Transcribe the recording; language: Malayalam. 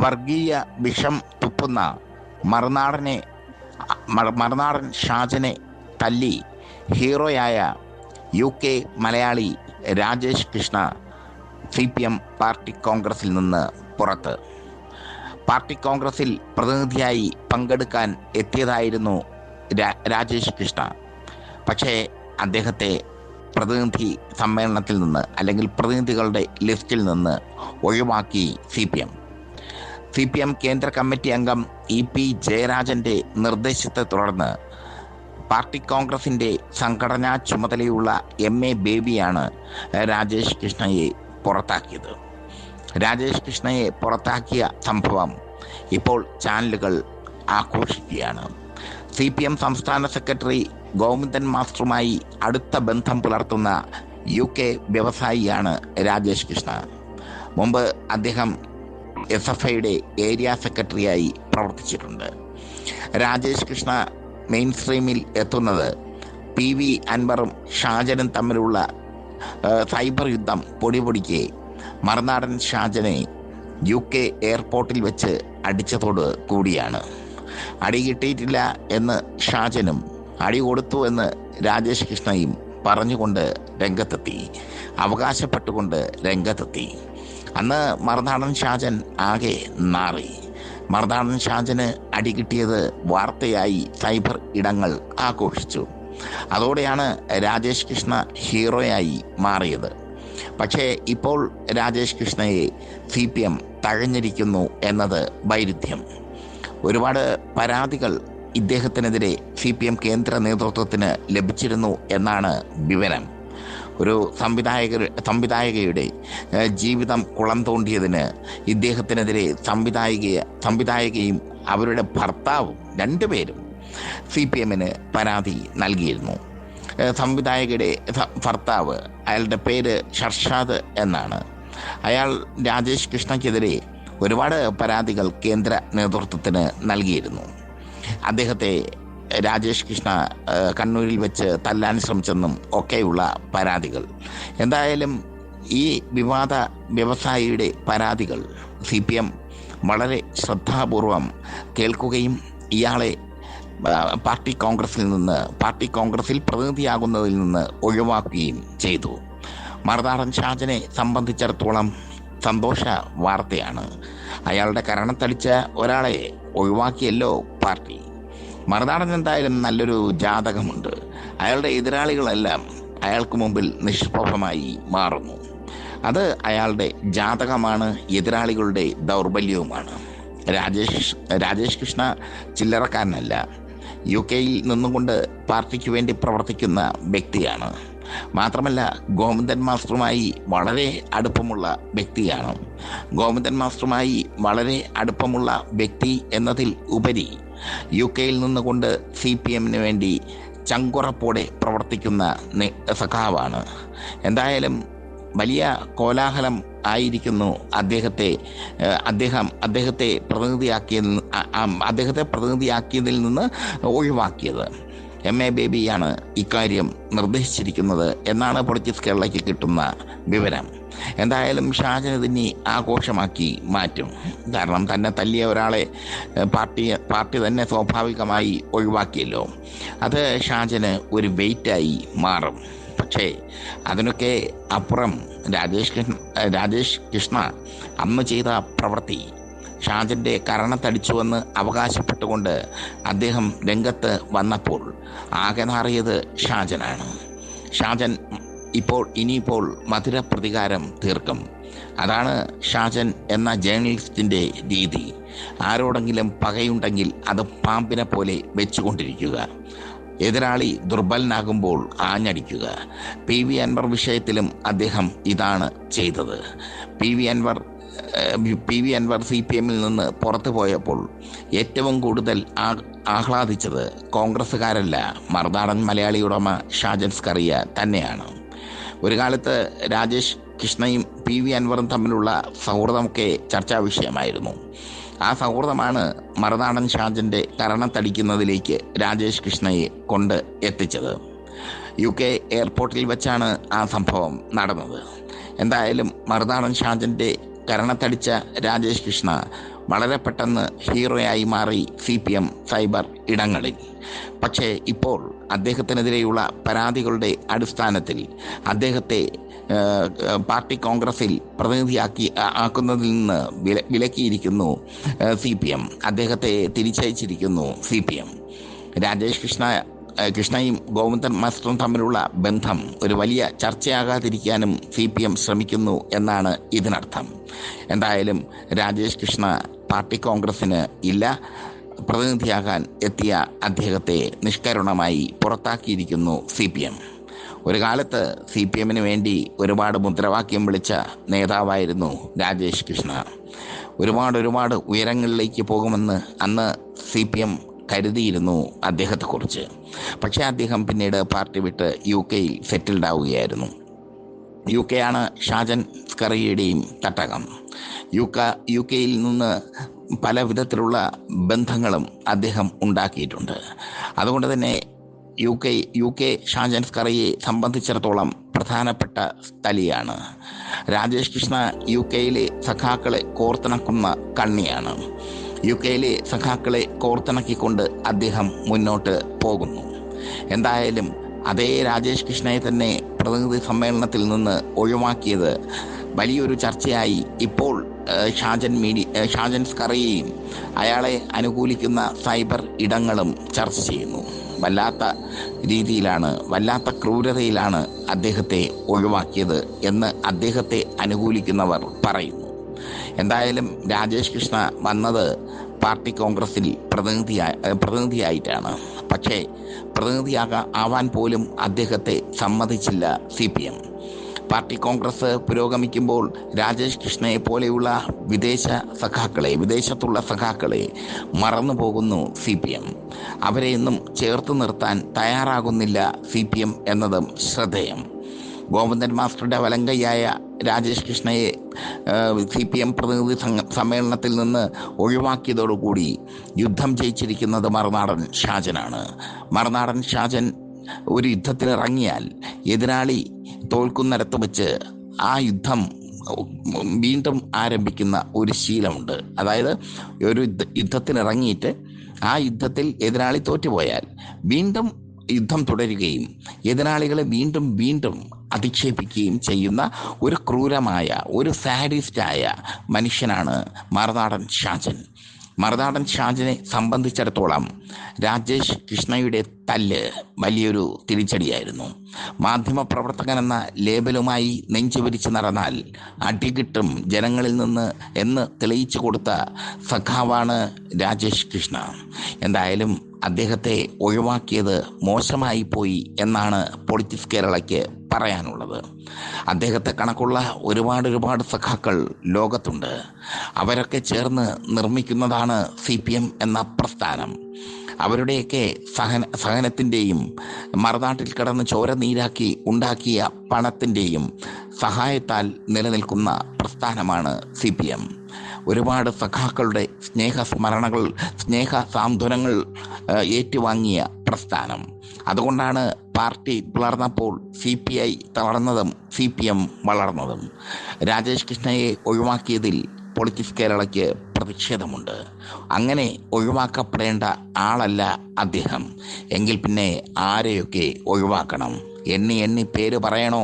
വർഗീയ വിഷം തുപ്പുന്ന മറുനാടൻ ഷാജനെ തല്ലി ഹീറോയായ UK Malayali Rajesh Krishna CPM party കോൺഗ്രസിൽ നിന്ന് പുറത്ത്. പാർട്ടി കോൺഗ്രസിൽ പ്രതിനിധിയായി പങ്കെടുക്കാൻ എത്തിയതായിരുന്നു രാജേഷ് കൃഷ്ണ. പക്ഷേ അദ്ദേഹത്തെ പ്രതിനിധി സമ്മേളനത്തിൽ നിന്ന്, അല്ലെങ്കിൽ പ്രതിനിധികളുടെ ലിസ്റ്റിൽ നിന്ന് ഒഴിവാക്കി CPM കേന്ദ്ര കമ്മിറ്റി അംഗം EP ജയരാജൻ്റെ നിർദ്ദേശത്തെ തുടർന്ന് പാർട്ടി കോൺഗ്രസിൻ്റെ സംഘടനാ ചുമതലയുള്ള MA ബേബിയാണ് രാജേഷ് കൃഷ്ണയെ പുറത്താക്കിയത്. രാജേഷ് കൃഷ്ണയെ പുറത്താക്കിയ സംഭവം ഇപ്പോൾ ചാനലുകൾ ആഘോഷിക്കുകയാണ്. CPM സംസ്ഥാന സെക്രട്ടറി ഗോവിന്ദൻ മാസ്റ്ററുമായി അടുത്ത ബന്ധം പുലർത്തുന്ന UK വ്യവസായിയാണ് രാജേഷ് കൃഷ്ണ. മുമ്പ് അദ്ദേഹം SFIയുടെ ഏരിയ സെക്രട്ടറിയായി പ്രവർത്തിച്ചിട്ടുണ്ട്. രാജേഷ് കൃഷ്ണ മെയിൻ സ്ട്രീമിൽ എത്തുന്നത് PV അൻവറും ഷാജനും തമ്മിലുള്ള സൈബർ യുദ്ധം പൊടിപൊടിക്കെ മറുനാടൻ ഷാജനെ UK എയർപോർട്ടിൽ വെച്ച് അടിച്ചതോട് കൂടിയാണ്. അടി കിട്ടിയിട്ടില്ല എന്ന് ഷാജനും അടി കൊടുത്തു എന്ന് രാജേഷ് കൃഷ്ണയും പറഞ്ഞുകൊണ്ട് രംഗത്തെത്തി, അവകാശപ്പെട്ടുകൊണ്ട് രംഗത്തെത്തി. അന്ന് മറുനാടൻ ഷാജൻ ആകെ നാറി. മറുനാടൻ ഷാജന് അടി കിട്ടിയത് വാർത്തയായി സൈബർ ഇടങ്ങൾ ആഘോഷിച്ചു. അതോടെയാണ് രാജേഷ് കൃഷ്ണ ഹീറോയായി മാറിയത്. പക്ഷേ ഇപ്പോൾ രാജേഷ് കൃഷ്ണയെ CPM തഴഞ്ഞിരിക്കുന്നു എന്നത് വൈരുദ്ധ്യം. ഒരുപാട് പരാതികൾ ഇദ്ദേഹത്തിനെതിരെ CPM കേന്ദ്ര നേതൃത്വത്തിന് ലഭിച്ചിരുന്നു എന്നാണ് വിവരം. ഒരു സംവിധായകയുടെ ജീവിതം കുളം തോണ്ടിയതിന് ഇദ്ദേഹത്തിനെതിരെ സംവിധായകയും അവരുടെ ഭർത്താവും രണ്ടുപേരും CPMന് പരാതി നൽകിയിരുന്നു. സംവിധായകയുടെ ഭർത്താവ്, അയാളുടെ പേര് ഷർഷാദ് എന്നാണ്. അയാൾ രാജേഷ് കൃഷ്ണയ്ക്കെതിരെ ഒരുപാട് പരാതികൾ കേന്ദ്ര നേതൃത്വത്തിന് നൽകിയിരുന്നു. അദ്ദേഹത്തെ രാജേഷ് കൃഷ്ണ കണ്ണൂരിൽ വെച്ച് തല്ലാൻ ശ്രമിച്ചെന്നും ഒക്കെയുള്ള പരാതികൾ. എന്തായാലും ഈ വിവാദ വ്യവസായിയുടെ പരാതികൾ CPM വളരെ ശ്രദ്ധാപൂർവം കേൾക്കുകയും ഇയാളെ പാർട്ടി കോൺഗ്രസിൽ പ്രതിനിധിയാകുന്നതിൽ നിന്ന് ഒഴിവാക്കുകയും ചെയ്തു. മറുനാടൻ ഷാജനെ സംബന്ധിച്ചിടത്തോളം സന്തോഷ വാർത്തയാണ്. അയാളുടെ കരണത്തടിച്ച ഒരാളെ ഒഴിവാക്കിയല്ലോ പാർട്ടി. മറുനാടൻ എന്തായാലും നല്ലൊരു ജാതകമുണ്ട്. അയാളുടെ എതിരാളികളെല്ലാം അയാൾക്ക് മുമ്പിൽ നിഷ്പ്രഭമായി മാറുന്നു. അത് അയാളുടെ ജാതകമാണ്, എതിരാളികളുടെ ദൗർബല്യവുമാണ്. രാജേഷ് കൃഷ്ണ ചില്ലറക്കാരനല്ല. UK നിന്നുകൊണ്ട് പാർട്ടിക്ക് വേണ്ടി പ്രവർത്തിക്കുന്ന വ്യക്തിയാണ്. മാത്രമല്ല ഗോവിന്ദൻ മാസ്റ്ററുമായി വളരെ അടുപ്പമുള്ള വ്യക്തിയാണ്. ഗോവിന്ദൻ മാസ്റ്ററുമായി വളരെ അടുപ്പമുള്ള വ്യക്തി എന്നതിൽ ഉപരി UK നിന്നുകൊണ്ട് CPMന് വേണ്ടി ചങ്കുറപ്പോടെ പ്രവർത്തിക്കുന്ന സഖാവാണ്. എന്തായാലും വലിയ കോലാഹലം ആയിരിക്കുന്നു അദ്ദേഹത്തെ പ്രതിനിധിയാക്കിയതിൽ നിന്ന് ഒഴിവാക്കിയത്. MA ബേബിയാണ് ഇക്കാര്യം നിർദ്ദേശിച്ചിരിക്കുന്നത് എന്നാണ് പൊളിറ്റിക്സ് കേരളയ്ക്ക് കിട്ടുന്ന വിവരം. എന്തായാലും ഷാജൻ ഇതിനെ ആഘോഷമാക്കി മാറ്റും. കാരണം തന്നെ തല്ലിയ ഒരാളെ പാർട്ടി തന്നെ സ്വാഭാവികമായി ഒഴിവാക്കിയല്ലോ. അത് ഷാജന് ഒരു വെയിറ്റായി മാറും. പക്ഷേ അതിനൊക്കെ അപ്പുറം രാജേഷ് കൃഷ്ണ അന്ന് ചെയ്ത പ്രവൃത്തി, ഷാജൻ്റെ കരണത്തടിച്ചുവെന്ന് അവകാശപ്പെട്ടുകൊണ്ട് അദ്ദേഹം രംഗത്ത് വന്നപ്പോൾ ആകെ നാറിയത് ഷാജനാണ്. ഷാജൻ ഇനിയിപ്പോൾ മധുര പ്രതികാരം തീർക്കും. അതാണ് ഷാജൻ എന്ന ജേർണലിസ്റ്റിൻ്റെ രീതി. ആരോടെങ്കിലും പകയുണ്ടെങ്കിൽ അത് പാമ്പിനെ പോലെ വെച്ചുകൊണ്ടിരിക്കുക. എതിരാളി ദുർബലനാകുമ്പോൾ ആഞ്ഞടിക്കുക. PV അൻവർ വിഷയത്തിലും അദ്ദേഹം ഇതാണ് ചെയ്തത്. PV അൻവർ CPMൽ നിന്ന് പുറത്തു പോയപ്പോൾ ഏറ്റവും കൂടുതൽ ആഹ്ലാദിച്ചത് കോൺഗ്രസ്സുകാരല്ല, മറുനാടൻ മലയാളി ഉടമ ഷാജൻ സ്കറിയ തന്നെയാണ്. ഒരു കാലത്ത് രാജേഷ് കൃഷ്ണയും PV അൻവറും തമ്മിലുള്ള സൗഹൃദമൊക്കെ ചർച്ചാ വിഷയമായിരുന്നു. ആ സൗഹൃദമാണ് മറുനാടൻ ഷാജൻ്റെ കരണത്തടിക്കുന്നതിലേക്ക് രാജേഷ് കൃഷ്ണയെ കൊണ്ട് എത്തിച്ചത്. UK എയർപോർട്ടിൽ വെച്ചാണ് ആ സംഭവം നടന്നത്. എന്തായാലും മറുനാടൻ ഷാജൻ്റെ കരണത്തടിച്ച രാജേഷ് കൃഷ്ണ വളരെ പെട്ടെന്ന് ഹീറോയായി മാറി CPM സൈബർ ഇടങ്ങളിൽ. പക്ഷേ ഇപ്പോൾ അദ്ദേഹത്തിനെതിരെയുള്ള പരാതികളുടെ അടിസ്ഥാനത്തിൽ അദ്ദേഹത്തെ പാർട്ടി കോൺഗ്രസിൽ ആക്കുന്നതിൽ നിന്ന് വിലക്കിയിരിക്കുന്നു CPM. അദ്ദേഹത്തെ തിരിച്ചയച്ചിരിക്കുന്നു CPM. രാജേഷ് കൃഷ്ണയും ഗോവിന്ദൻ മാസ്റ്ററും തമ്മിലുള്ള ബന്ധം ഒരു വലിയ ചർച്ചയാകാതിരിക്കാനും CPM ശ്രമിക്കുന്നു എന്നാണ് ഇതിനർത്ഥം. എന്തായാലും രാജേഷ് കൃഷ്ണ പാർട്ടി കോൺഗ്രസിന് ഇല്ല. പ്രതിനിധിയാകാൻ എത്തിയ അദ്ദേഹത്തെ നിഷ്കരുണമായി പുറത്താക്കിയിരിക്കുന്നു CPM. ഒരു കാലത്ത് CPMന് വേണ്ടി ഒരുപാട് മുദ്രാവാക്യം വിളിച്ച നേതാവായിരുന്നു രാജേഷ് കൃഷ്ണ. ഒരുപാട് ഉയരങ്ങളിലേക്ക് പോകുമെന്ന് അന്ന് CPM കരുതിയിരുന്നു അദ്ദേഹത്തെക്കുറിച്ച്. പക്ഷേ അദ്ദേഹം പിന്നീട് പാർട്ടി വിട്ട് UK സെറ്റിൽഡ് ആവുകയായിരുന്നു. UK ആണ് ഷാജൻ സ്കറിയയുടെയും തട്ടകം. UK നിന്ന് പല വിധത്തിലുള്ള ബന്ധങ്ങളും അദ്ദേഹം ഉണ്ടാക്കിയിട്ടുണ്ട്. അതുകൊണ്ട് തന്നെ UK ഷാജൻ സ്കറിയെ സംബന്ധിച്ചിടത്തോളം പ്രധാനപ്പെട്ട സ്ഥലിയാണ്. രാജേഷ് കൃഷ്ണ UKയിലെ സഖാക്കളെ കോർത്തിണക്കുന്ന കണ്ണിയാണ്. UKയിലെ സഖാക്കളെ കോർത്തിണക്കിക്കൊണ്ട് അദ്ദേഹം മുന്നോട്ട് പോകുന്നു. എന്തായാലും അതേ രാജേഷ് കൃഷ്ണയെ തന്നെ പ്രതിനിധി സമ്മേളനത്തിൽ നിന്ന് ഒഴിവാക്കിയത് വലിയൊരു ചർച്ചയായി ഇപ്പോൾ ഷാജൻ സ്കറിയയും അയാളെ അനുകൂലിക്കുന്ന സൈബർ ഇടങ്ങളും ചർച്ച ചെയ്യുന്നു. വല്ലാത്ത രീതിയിലാണ്, വല്ലാത്ത ക്രൂരതയിലാണ് അദ്ദേഹത്തെ ഒഴിവാക്കിയത് എന്ന് അദ്ദേഹത്തെ അനുകൂലിക്കുന്നവർ പറയുന്നു. എന്തായാലും രാജേഷ് കൃഷ്ണ വന്നത് പാർട്ടി കോൺഗ്രസിൽ പ്രതിനിധിയായിട്ടാണ്. പക്ഷേ ആവാൻ പോലും അദ്ദേഹത്തെ സമ്മതിച്ചില്ല CPM. പാർട്ടി കോൺഗ്രസ് പുരോഗമിക്കുമ്പോൾ രാജേഷ് കൃഷ്ണയെ പോലെയുള്ള വിദേശത്തുള്ള സഖാക്കളെ മറന്നു പോകുന്നു CPM. അവരെയൊന്നും ചേർത്ത് നിർത്താൻ തയ്യാറാകുന്നില്ല CPM എന്നതും ശ്രദ്ധേയം. ഗോവിന്ദൻ മാസ്റ്ററുടെ വലങ്കയ്യായ രാജേഷ് കൃഷ്ണയെ CPM പ്രതിനിധി സമ്മേളനത്തിൽ നിന്ന് ഒഴിവാക്കിയതോടുകൂടി യുദ്ധം ജയിച്ചിരിക്കുന്നത് മറുനാടൻ ഷാജനാണ്. മറുനാടൻ ഷാജൻ ഒരു യുദ്ധത്തിനിറങ്ങിയാൽ എതിരാളി തോൽക്കുന്നിടത്ത് വെച്ച് ആ യുദ്ധം വീണ്ടും ആരംഭിക്കുന്ന ഒരു ശീലമുണ്ട്. അതായത് ഒരു യുദ്ധത്തിനിറങ്ങിയിട്ട് ആ യുദ്ധത്തിൽ എതിരാളി തോറ്റുപോയാൽ വീണ്ടും യുദ്ധം തുടരുകയും എതിരാളികളെ വീണ്ടും അധിക്ഷേപിക്കുകയും ചെയ്യുന്ന ഒരു ക്രൂരമായ, ഒരു സാഡിസ്റ്റായ മനുഷ്യനാണ് മറുനാടൻ ഷാജൻ. മറുനാടൻ ഷാജനെ സംബന്ധിച്ചിടത്തോളം രാജേഷ് കൃഷ്ണയുടെ തല്ല് വലിയൊരു തിരിച്ചടിയായിരുന്നു. മാധ്യമപ്രവർത്തകൻ എന്ന ലേബലുമായി നെഞ്ചുവിരിച്ച് നടന്നാൽ അടികിട്ടും ജനങ്ങളിൽ നിന്ന് എന്ന് തെളിയിച്ചു കൊടുത്ത സഖാവാണ് രാജേഷ് കൃഷ്ണ. എന്തായാലും അദ്ദേഹത്തെ ഒഴിവാക്കിയത് മോശമായി പോയി എന്നാണ് പൊളിറ്റിക്സ് കേരളയ്ക്ക് പറയാനുള്ളത്. അദ്ദേഹത്തെ കണക്കുള്ള ഒരുപാട് സഖാക്കൾ ലോകത്തുണ്ട്. അവരൊക്കെ ചേർന്ന് നിർമ്മിക്കുന്നതാണ് CPM എന്ന പ്രസ്ഥാനം. അവരുടെയൊക്കെ സഹനത്തിൻ്റെയും മറുനാട്ടിൽ കിടന്ന് ചോര നീരാക്കി ഉണ്ടാക്കിയ പണത്തിൻ്റെയും സഹായത്താൽ നിലനിൽക്കുന്ന പ്രസ്ഥാനമാണ് CPM. ഒരുപാട് സഖാക്കളുടെ സ്നേഹ സാന്ത്വനങ്ങൾ ഏറ്റുവാങ്ങിയ പ്രസ്ഥാനം. അതുകൊണ്ടാണ് പാർട്ടി പിളർന്നപ്പോൾ CPI തളർന്നതും CPM വളർന്നതും. രാജേഷ് കൃഷ്ണയെ ഒഴിവാക്കിയതിൽ പൊളിറ്റിക്സ് കേരളയ്ക്ക് പ്രതിഷേധമുണ്ട്. അങ്ങനെ ഒഴിവാക്കപ്പെടേണ്ട ആളല്ല അദ്ദേഹം. എങ്കിൽ പിന്നെ ആരെയൊക്കെ ഒഴിവാക്കണം? എണ്ണി പേര് പറയണോ